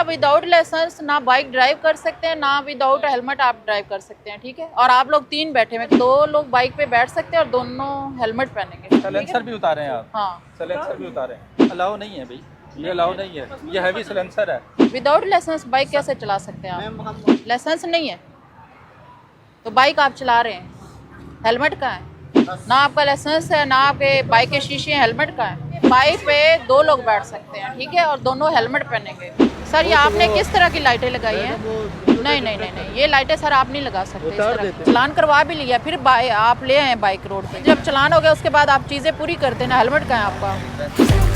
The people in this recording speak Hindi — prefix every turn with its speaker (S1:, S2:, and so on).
S1: विदाउट लाइसेंस ना बाइक ड्राइव कर सकते हैं, ना विदाउट हेलमेट आप ड्राइव कर सकते हैं, ठीक है। और आप लोग 3 बैठे हुए, 2 लोग बाइक पे बैठ सकते हैं और दोनों हेलमेट पहनेंगे।
S2: साइलेंसर भी उतारे हैं आप? हाँ, साइलेंसर भी उतारे हैं। अलाउ नहीं है भाई, ये अलाउ नहीं है, ये हैवी साइलेंसर है।
S1: विदाउट लाइसेंस बाइक कैसे चला सकते हैं आप? लाइसेंस नहीं है तो बाइक आप चला रहे हैं, हेलमेट कहाँ है? ना आपका लाइसेंस है, ना आपके बाइक के शीशे, हेलमेट का है। बाइक पे 2 लोग बैठ सकते हैं, ठीक है, और दोनों हेलमेट पहनेंगे। सर ये आपने किस तरह की लाइटें लगाई हैं? नहीं, ये लाइटें सर आप नहीं लगा सकते इस तरह। चलान करवा भी लिया, फिर आप ले आए बाइक रोड पे। जब चलान हो गया उसके बाद आप चीज़ें पूरी करते हैं ना, हेलमेट का है आपका।